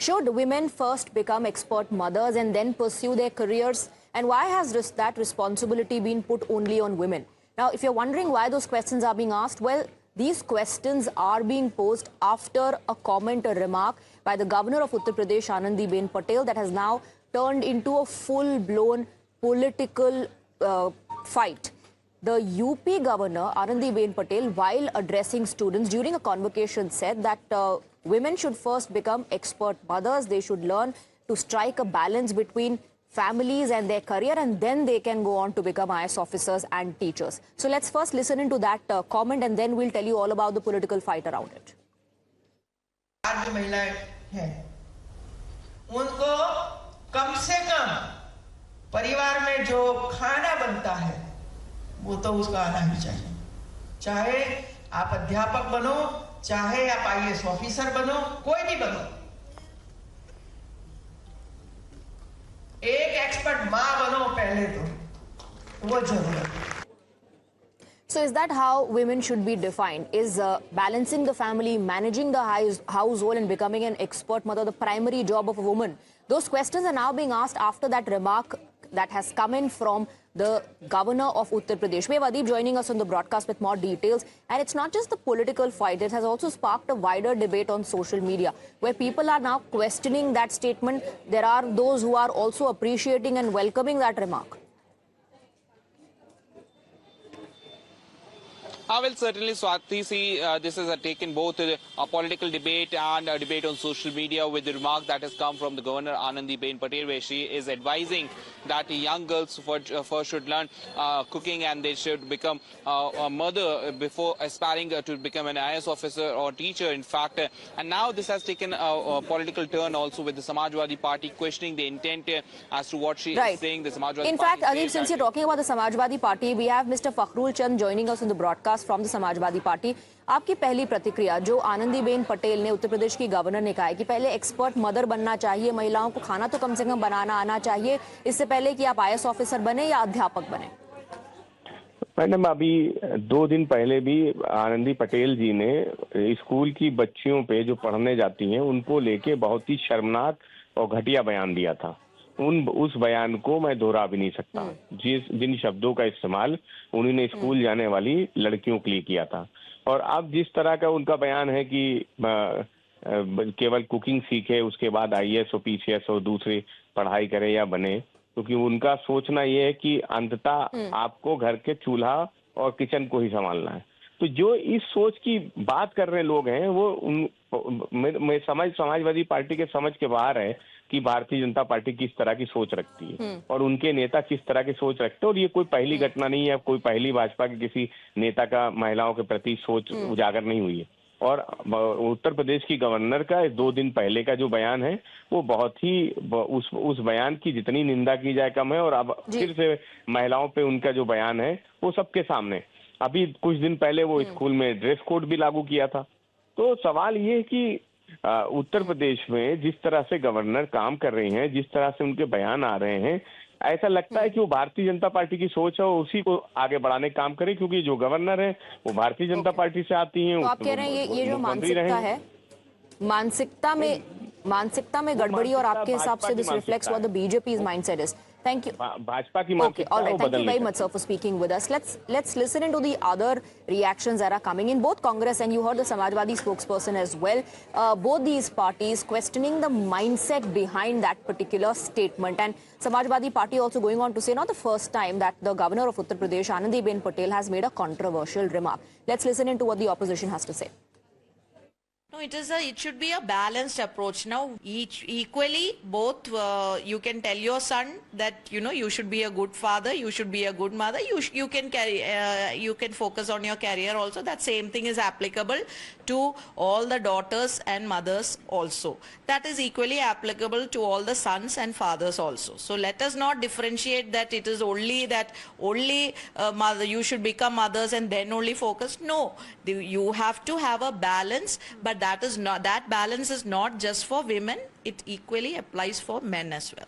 Should women first become expert mothers and then pursue their careers? And why has that responsibility been put only on women? Now, if you're wondering why those questions are being asked, well, these questions are being posed after a comment, a remark by the governor of Uttar Pradesh, Anandiben Patel, that has now turned into a full-blown political fight. The UP governor, Anandiben Patel, while addressing students during a convocation, said that women should first become expert mothers. They should learn to strike a balance between families and their career, and then they can go on to become IAS officers and teachers. So let's first listen into that comment, and then we'll tell you all about the political fight around it. आज महिलाएं हैं, उनको कम से कम परिवार में जो खाना बनता है वो तो उसका आना ही चाहिए। चाहे आप अध्यापक बनो, चाहे आप आईएएस ऑफिसर बनो, कोई भी बनो, एक एक्सपर्ट मां बनो पहले तो वो जरूरी है। So is that how women should be defined? Is balancing the family, managing the household and becoming an expert mother the primary job of a woman? Those questions are now being asked after that remark that has come in from the governor of Uttar Pradesh. We have Adib joining us on the broadcast with more details. And it's not just the political fight. It has also sparked a wider debate on social media where people are now questioning that statement. There are those who are also appreciating and welcoming that remark. Well, certainly, Swati, this has taken both a political debate and a debate on social media with the remark that has come from the governor, Anandiben Patel, where she is advising that young girls first should learn cooking and they should become a mother before aspiring to become an IAS officer or teacher, in fact. And now this has taken a political turn also with the Samajwadi Party questioning the intent as to what she is saying. The Samajwadi In fact, Adib, since you're talking about the Samajwadi Party, we have Mr. Fakhrul Chand joining us in the broadcast from the Samajwadi Party. आपकी पहली प्रतिक्रिया, जो आनंदीबेन पटेल ने उत्तर प्रदेश की governor ने कहा है कि पहले एक्सपर्ट मदर बनना चाहिए, महिलाओं को खाना तो कम से कम बनाना आना चाहिए, इससे पहले कि आप आईएएस ऑफिसर बने या अध्यापक बने। मैडम, अभी 2 दिन पहले भी आनंदी पटेल जी ने स्कूल की बच्चियों पे जो पढ़ने जाती हैं उनको लेके बहुत ही शर्मनाक और घटिया बयान दिया था। उस बयान को मैं दोहरा भी नहीं सकता। जिन शब्दों का इस्तेमाल उन्होंने स्कूल जाने वाली लड़कियों के लिए किया था, और अब जिस तरह का उनका बयान है कि केवल कुकिंग सीखे उसके बाद आईएएस और पीसीएस और दूसरी पढ़ाई करे या बने, क्योंकि उनका सोचना ये है कि अंततः आपको घर के चूल्हा और किचन को ही संभालना है। तो जो इस सोच की बात कर रहे लोग हैं वो मैं समाजवादी पार्टी के समझ के बाहर है कि भारतीय जनता पार्टी किस तरह की सोच रखती है और उनके नेता किस तरह की सोच रखते हैं। और ये कोई पहली घटना नहीं है, कोई पहली भाजपा के किसी नेता का महिलाओं के प्रति सोच उजागर नहीं हुई है। और उत्तर प्रदेश की गवर्नर का 2 दिन पहले का जो बयान है वो बहुत ही उस बयान की जितनी निंदा की जाए कम है। और अब फिर से महिलाओं पे उनका जो बयान है वो सबके सामने। अभी कुछ दिन पहले वो स्कूल में ड्रेस कोड भी लागू किया था। तो सवाल ये है कि उत्तर प्रदेश में जिस तरह से गवर्नर काम कर रही हैं, जिस तरह से उनके बयान आ रहे हैं, ऐसा लगता है कि वो भारतीय जनता पार्टी की सोच है और उसी को आगे बढ़ाने का काम करें, क्योंकि जो गवर्नर है वो भारतीय जनता पार्टी से आती हैं। तो आप कह रहे हैं ये जो मानसिकता है, मानसिकता में गड़बड़ी, और आपके हिसाब से this reflects what the BJP's mindset is. Thank you. Bhajpa की Okay, all right. Thank you very much, sir, for speaking with us. Let's listen into the other reactions that are coming in. Both Congress and you heard the Samajwadi spokesperson as well. Both these parties questioning the mindset behind that particular statement. And Samajwadi Party also going on to say not the first time that the governor of Uttar Pradesh, Anandiben Patel, has made a controversial remark. Let's listen into what the opposition has to say. No, it should be a balanced approach. Now, equally, both you can tell your son that you should be a good father, you should be a good mother. You can focus on your career also. That same thing is applicable to all the daughters and mothers also. That is equally applicable to all the sons and fathers also. So let us not differentiate that it is only mother, you should become mothers and then only focus. No, you have to have a balance, but that balance is not just for women, it equally applies for men as well.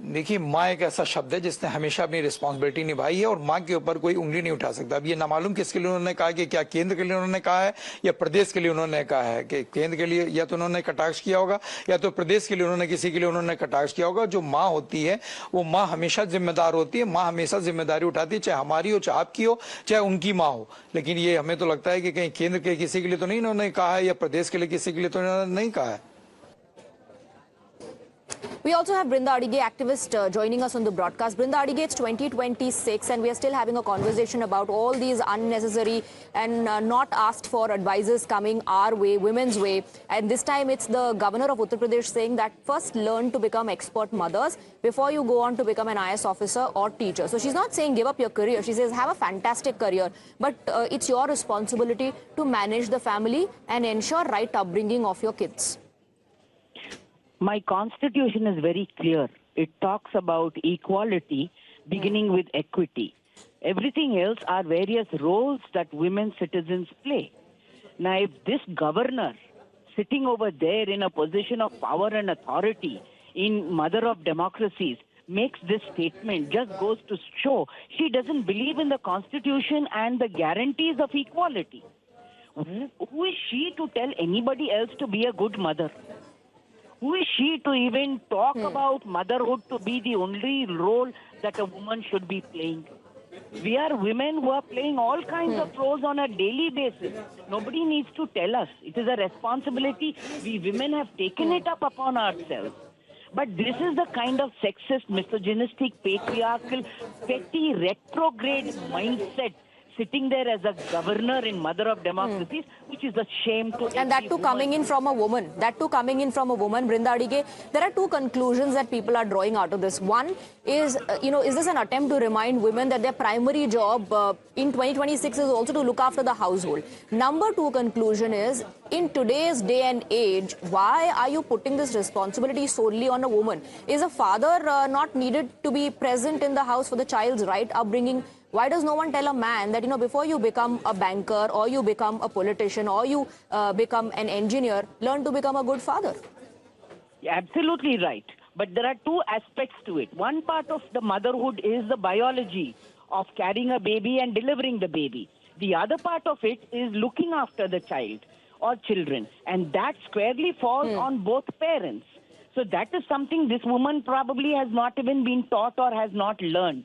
देखिए, माँ एक ऐसा शब्द है जिसने हमेशा अपनी responsibility निभाई है और माँ के ऊपर कोई उंगली नहीं उठा सकता। अब ये ना मालूम किसके लिए उन्होंने कहा, कि क्या केंद्र के लिए उन्होंने कहा है या प्रदेश के लिए उन्होंने कहा है। कि केंद्र के लिए या तो उन्होंने कटाक्ष किया होगा या तो प्रदेश के लिए उन्होंने किसी के लिए उन्होंने कटाक्ष किया होगा। जो माँ होती है वो माँ हमेशा जिम्मेदार होती है, माँ हमेशा जिम्मेदारी उठाती है, चाहे हमारी हो, चाहे आपकी हो, चाहे उनकी माँ हो। लेकिन ये हमें तो लगता है कि कहीं केंद्र के किसी के लिए तो नहीं उन्होंने कहा है या प्रदेश के लिए किसी के लिए तो उन्होंने नहीं कहा है। We also have Brinda Adige, activist, joining us on the broadcast. Brinda Adige, it's 2026 and we are still having a conversation about all these unnecessary and not asked for advices coming our way, women's way. And this time it's the governor of Uttar Pradesh saying that first learn to become expert mothers before you go on to become an IS officer or teacher. So she's not saying give up your career. She says have a fantastic career, but it's your responsibility to manage the family and ensure right upbringing of your kids. My constitution is very clear. It talks about equality beginning with equity. Everything else are various roles that women citizens play. Now, if this governor sitting over there in a position of power and authority in mother of democracies makes this statement, just goes to show she doesn't believe in the constitution and the guarantees of equality. Who is she to tell anybody else to be a good mother? Who is she to even talk about motherhood to be the only role that a woman should be playing? We are women who are playing all kinds of roles on a daily basis. Nobody needs to tell us. It is a responsibility we women have taken it up upon ourselves. But this is the kind of sexist, misogynistic, patriarchal, petty, retrograde mindset sitting there as a governor in mother of democracies, which is a shame to And that too coming in from a woman. That too coming in from a woman, Brinda Adige. There are two conclusions that people are drawing out of this. One is, is this an attempt to remind women that their primary job in 2026 is also to look after the household? Number two conclusion is, in today's day and age, why are you putting this responsibility solely on a woman? Is a father not needed to be present in the house for the child's right upbringing? Why does no one tell a man that, before you become a banker or you become a politician or you become an engineer, learn to become a good father? Yeah, absolutely right. But there are two aspects to it. One part of the motherhood is the biology of carrying a baby and delivering the baby. The other part of it is looking after the child or children. And that squarely falls on both parents. So that is something this woman probably has not even been taught or has not learned.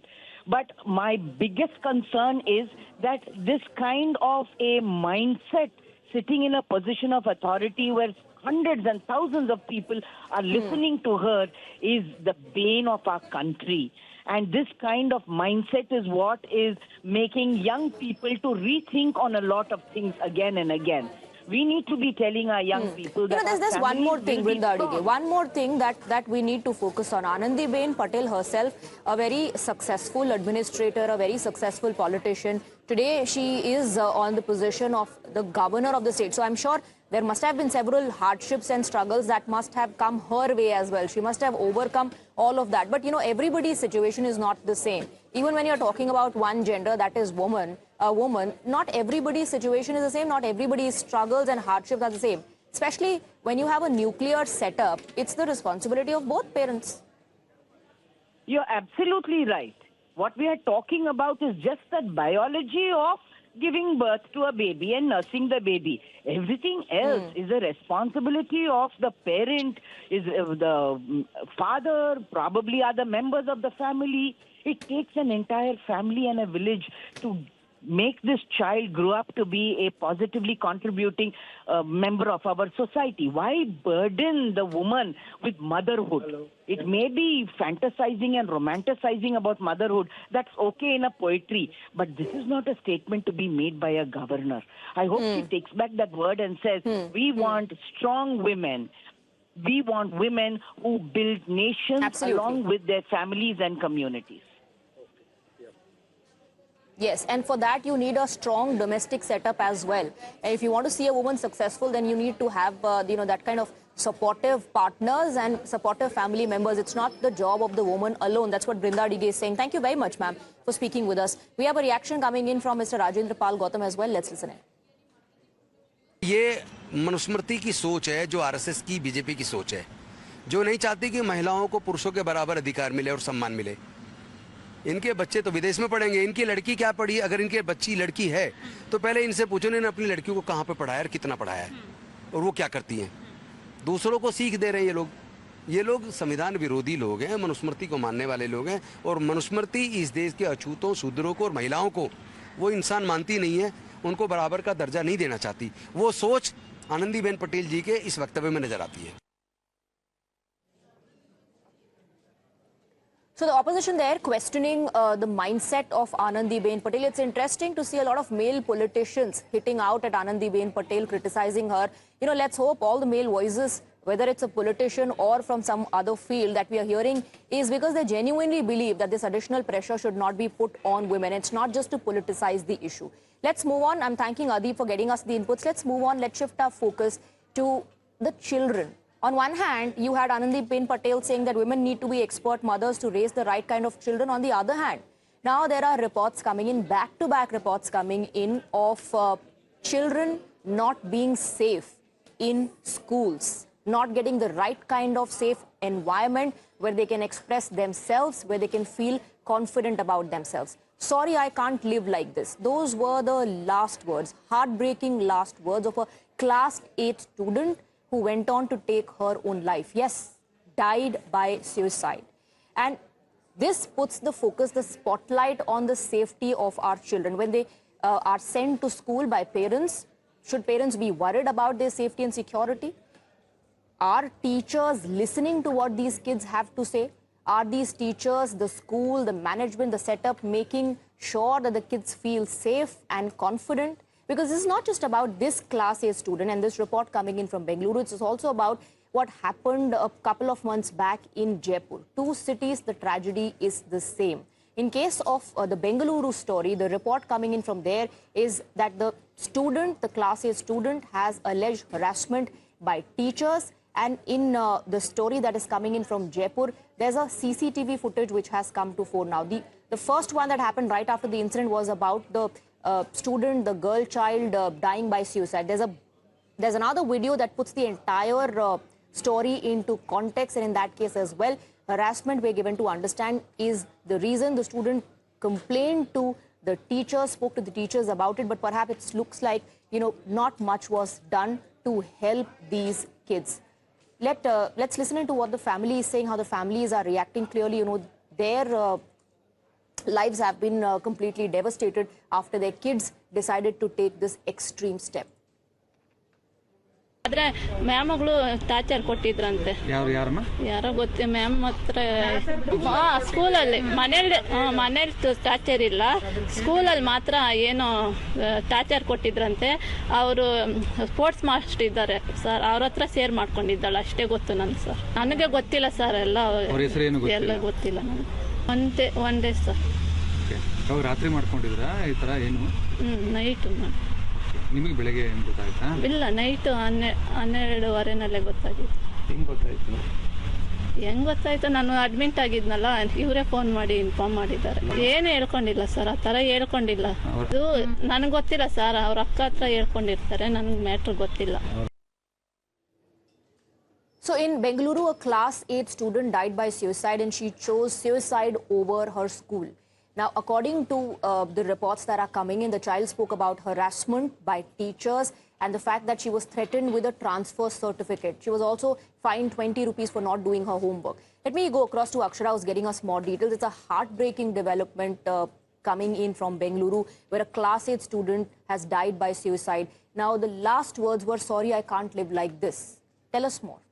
But my biggest concern is that this kind of a mindset sitting in a position of authority where hundreds and thousands of people are listening to her is the bane of our country. And this kind of mindset is what is making young people to rethink on a lot of things again and again. We need to be telling our young people that there's one more thing, Brinda Adige. One more thing that we need to focus on. Anandiben Patel herself, a very successful administrator, a very successful politician. Today, she is on the position of the governor of the state. So I'm sure there must have been several hardships and struggles that must have come her way as well. She must have overcome all of that. But, everybody's situation is not the same. Even when you're talking about one gender, that is a woman, not everybody's situation is the same. Not everybody's struggles and hardships are the same. Especially when you have a nuclear setup, it's the responsibility of both parents. You're absolutely right. What we are talking about is just that biology of giving birth to a baby and nursing the baby. Everything else is a responsibility of the parent, is the father, probably other members of the family. It takes an entire family and a village to make this child grow up to be a positively contributing member of our society. Why burden the woman with motherhood? Hello. It may be fantasizing and romanticizing about motherhood. That's okay in a poetry. But this is not a statement to be made by a governor. I hope she takes back that word and says, we want strong women. We want women who build nations along with their families and communities. Yes, and for that you need a strong domestic setup as well. And if you want to see a woman successful, then you need to have, that kind of supportive partners and supportive family members. It's not the job of the woman alone. That's what Brinda Adige is saying. Thank you very much, ma'am, for speaking with us. We have a reaction coming in from Mr. Rajendra Pal Gautam as well. Let's listen in. ये मनुस्मृति की सोच है जो RSS की BJP की सोच है जो नहीं चाहती कि महिलाओं को पुरुषों के बराबर अधिकार मिले और सम्मान मिले। इनके बच्चे तो विदेश में पढ़ेंगे, इनकी लड़की क्या पढ़ी? अगर इनके बच्ची लड़की है तो पहले इनसे पूछो इन्होंने अपनी लड़कियों को कहाँ पे पढ़ाया और कितना पढ़ाया है और वो क्या करती हैं। दूसरों को सीख दे रहे हैं ये लोग संविधान विरोधी लोग हैं, मनुस्मृति को मानने वाले लोग हैं। और मनुस्मृति इस देश के अछूतों, शूद्रों को और महिलाओं को वो इंसान मानती नहीं है, उनको बराबर का दर्जा नहीं देना चाहती। वो सोच आनंदीबेन पटेल जी के इस वक्तव्य में नजर आती है। So the opposition there questioning the mindset of Anandiben Patel. It's interesting to see a lot of male politicians hitting out at Anandiben Patel, criticizing her. You know, let's hope all the male voices, whether it's a politician or from some other field that we are hearing, is because they genuinely believe that this additional pressure should not be put on women. It's not just to politicize the issue. Let's move on. I'm thanking Adeep for getting us the inputs. Let's move on. Let's shift our focus to the children. On one hand, you had Anandiben Patel saying that women need to be expert mothers to raise the right kind of children. On the other hand, now there are reports coming in, back-to-back reports coming in of children not being safe in schools, not getting the right kind of safe environment where they can express themselves, where they can feel confident about themselves. Sorry, I can't live like this. Those were the last words, heartbreaking last words of a class 8 student who went on to take her own life. Yes, died by suicide. And this puts the focus, the spotlight on the safety of our children. When they are sent to school by parents, should parents be worried about their safety and security? Are teachers listening to what these kids have to say? Are these teachers, the school, the management, the setup making sure that the kids feel safe and confident? Because this is not just about this class A student and this report coming in from Bengaluru. It's also about what happened a couple of months back in Jaipur. Two cities, the tragedy is the same. In case of the Bengaluru story, the report coming in from there is that the student, the class A student, has alleged harassment by teachers. And in the story that is coming in from Jaipur, there's a CCTV footage which has come to fore now. The first one that happened right after the incident was about the student, the girl child dying by suicide. There's another video that puts the entire story into context, and in that case as well, harassment we're given to understand is the reason the student complained to the teachers, spoke to the teachers about it, but perhaps it looks like, you know, not much was done to help these kids. Let's listen to what the family is saying, how the families are reacting. Clearly, you know, their lives have been completely devastated after their kids decided to take this extreme step. ಆದ್ರೆ ಮ್ಯಾಮ್ಗಳು torture ಕೊಟ್ಟಿದ್ರಂತೆ. ಯಾರೋ ಗೊತ್ತೇ ma'am ಹತ್ರ ಸ್ಕೂಲಲ್ಲಿ ಮನೇಲಿ torture ಇಲ್ಲ, ಸ್ಕೂಲಲ್ಲಿ ಮಾತ್ರ ಏನೋ ಟಾರ್ಚರ್ ಕೊಟ್ಟಿದ್ರಂತೆ. ಅವರು ಸ್ಪೋರ್ಟ್ಸ್ ಮಾಸ್ಟರ್ ಇದ್ದಾರೆ ಸರ್, ಅವ್ರ ಹತ್ರ ಶೇರ್ ಮಾಡ್ಕೊಂಡಿದ್ದಾಳೆ ಅಷ್ಟೇ ಗೊತ್ತು ನನಗೆ ಸರ್. ನನಗೆ ಗೊತ್ತಿಲ್ಲ ಸರ್, ಎಲ್ಲ ಗೊತ್ತಿಲ್ಲ ನನಗೆ. One day sir. ರಾತ್ರಿ ಮಾಡ್ಕೊಂಡಿದ್ರಾ ಈ ಥರ? ಏನು ನೈಟು ನಿಮಗೆ ಬೆಳಗ್ಗೆ ಏನು ಗೊತ್ತಾಯ್ತಾ? ಇಲ್ಲ, ನೈಟು 12:30 ಗೊತ್ತಾಗಿತ್ತು. ಹೆಂಗ್ ಗೊತ್ತಾಯ್ತು? ನಾನು ಅಡ್ಮಿಟ್ ಆಗಿದ್ನಲ್ಲ, ಇವರೇ ಫೋನ್ ಮಾಡಿ ಇನ್ಫಾರ್ಮ್ ಮಾಡಿದ್ದಾರೆ. ಏನು ಹೇಳ್ಕೊಂಡಿಲ್ಲ ಸರ್, ಆ ಥರ ಹೇಳ್ಕೊಂಡಿಲ್ಲ. ಅದು ನನಗೆ ಗೊತ್ತಿಲ್ಲ ಸರ್, ಅವ್ರ ಅಕ್ಕ ಹತ್ರ ಹೇಳ್ಕೊಂಡಿರ್ತಾರೆ, ನನಗೆ ಮ್ಯಾಟ್ರ್ ಗೊತ್ತಿಲ್ಲ. So in Bengaluru, a class 8 student died by suicide, and she chose suicide over her school. Now, according to the reports that are coming in, the child spoke about harassment by teachers and the fact that she was threatened with a transfer certificate. She was also fined 20 rupees for not doing her homework. Let me go across to Akshara, who's getting us more details. It's a heartbreaking development coming in from Bengaluru, where a class 8 student has died by suicide. Now, the last words were, "Sorry, I can't live like this." Tell us more.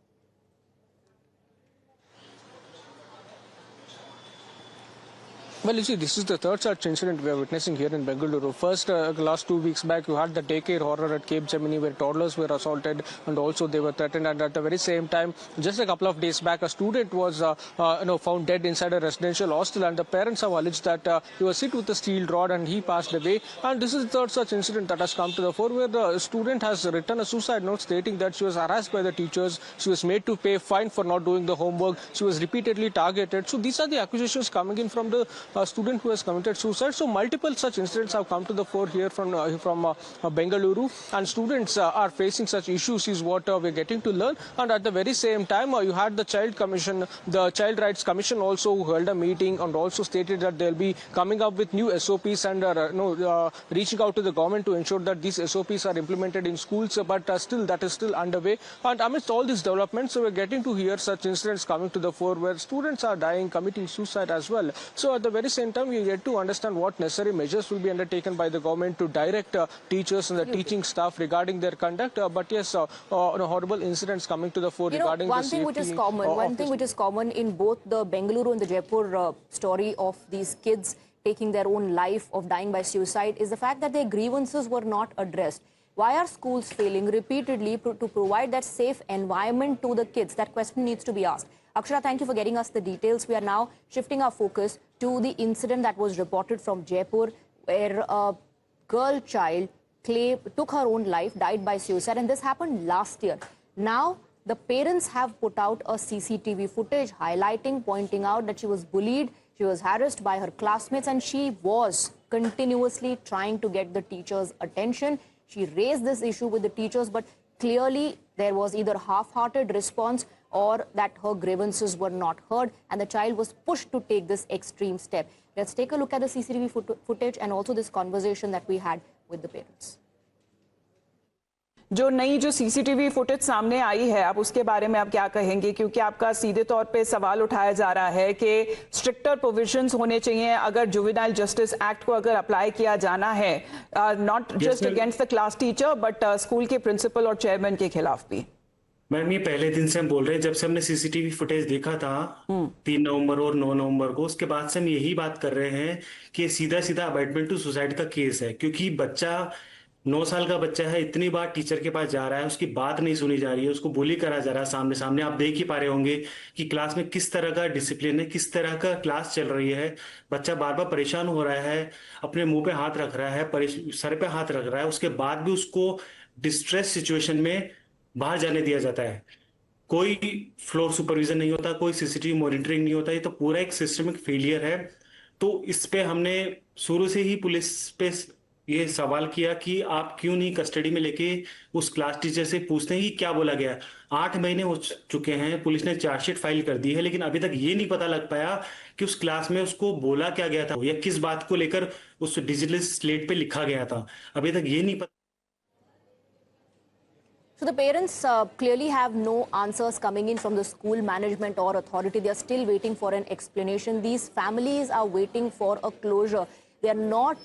Well, you see, this is the third such incident we are witnessing here in Bengaluru. First, last 2 weeks back, you had the daycare horror at Cape Gemini where toddlers were assaulted and also they were threatened. And at the very same time, just a couple of days back, a student was found dead inside a residential hostel, and the parents have alleged that he was hit with a steel rod and he passed away. And this is the third such incident that has come to the fore, where the student has written a suicide note stating that she was harassed by the teachers, she was made to pay fine for not doing the homework, she was repeatedly targeted. So these are the accusations coming in from the a student who has committed suicide. So multiple such incidents have come to the fore here from Bengaluru, and students are facing such issues is what we're getting to learn. And at the very same time, you had the Child Rights Commission also who held a meeting and also stated that they'll be coming up with new SOPs and reaching out to the government to ensure that these SOPs are implemented in schools, but still that is still underway. And amidst all these developments, so we're getting to hear such incidents coming to the fore where students are dying, committing suicide as well. So at the very same time, we get to understand what necessary measures will be undertaken by the government to direct teachers and the teaching staff regarding their conduct. But yes, horrible incidents coming to the fore regarding one thing which is common in both the Bengaluru and the Jaipur story of these kids taking their own life, of dying by suicide, is the fact that their grievances were not addressed. Why are schools failing repeatedly to provide that safe environment to the kids? That question needs to be asked. Akshara, thank you for getting us the details. We are now shifting our focus to the incident that was reported from Jaipur, where a girl child took her own life, died by suicide, and this happened last year. Now, the parents have put out a CCTV footage pointing out that she was bullied, she was harassed by her classmates, and she was continuously trying to get the teachers' attention. She raised this issue with the teachers, but clearly there was either half-hearted response or that her grievances were not heard, and the child was pushed to take this extreme step. Let's take a look at the CCTV footage and also this conversation that we had with the parents. जो CCTV footage सामने आई है, आप उसके बारे में आप क्या कहेंगे? क्योंकि आपका सीधे तौर पे सवाल उठाया जा रहा है कि स्ट्रिक्टर प्रोविजंस होने चाहिए अगर जुवेनाइल जस्टिस एक्ट को अगर अप्लाई किया जाना है, not just against the class teacher but school के प्रिंसिपल और चेयरमैन के खिलाफ भी। मैम, ये पहले दिन से हम बोल रहे हैं, जब से हमने सीसीटीवी फुटेज देखा था 3 नवंबर और 9 नवंबर को, उसके बाद से हम यही बात कर रहे हैं कि सीधा सीधा अबैटमेंट टू सुसाइड का केस है। क्योंकि बच्चा 9 साल का बच्चा है, इतनी बार टीचर के पास जा रहा है, उसकी बात नहीं सुनी जा रही है, उसको बुली करा जा रहा है सामने सामने। आप देख ही पा रहे होंगे कि क्लास में किस तरह का डिसिप्लिन है, किस तरह का क्लास चल रही है। बच्चा बार बार परेशान हो रहा है, अपने मुंह पे हाथ रख रहा है, सर पे हाथ रख रहा है, उसके बाद भी उसको डिस्ट्रेस सिचुएशन में बाहर जाने दिया जाता है। कोई फ्लोर सुपरविजन नहीं होता, कोई सीसीटीवी मॉनिटरिंग नहीं होता। ये तो पूरा एक सिस्टमिक फेलियर है। तो इस पे हमने शुरू से ही पुलिस पे ये सवाल किया कि आप क्यों नहीं कस्टडी में लेके उस क्लास टीचर से पूछते हैं कि क्या बोला गया। 8 महीने हो चुके हैं, पुलिस ने चार्जशीट फाइल कर दी है, लेकिन अभी तक ये नहीं पता लग पाया कि उस क्लास में उसको बोला क्या गया था या किस बात को लेकर उस डिजिटल स्लेट पे लिखा गया था। अभी तक ये नहीं पता। So the parents clearly have no answers coming in from the school management or authority. They are still waiting for an explanation. These families are waiting for a closure. They are not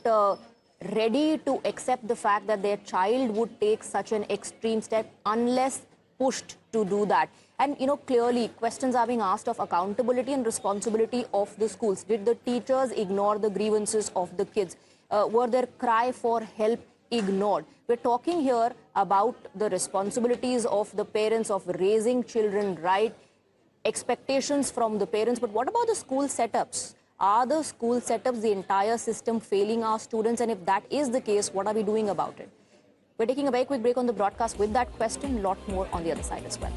ready to accept the fact that their child would take such an extreme step unless pushed to do that. And, clearly questions are being asked of accountability and responsibility of the schools. Did the teachers ignore the grievances of the kids? Were their cry for help ignored? We're talking here about the responsibilities of the parents of raising children right, expectations from the parents. But what about the school setups? Are the school setups, the entire system failing our students? And if that is the case, what are we doing about it? We're taking a very quick break on the broadcast with that question. A lot more on the other side as well.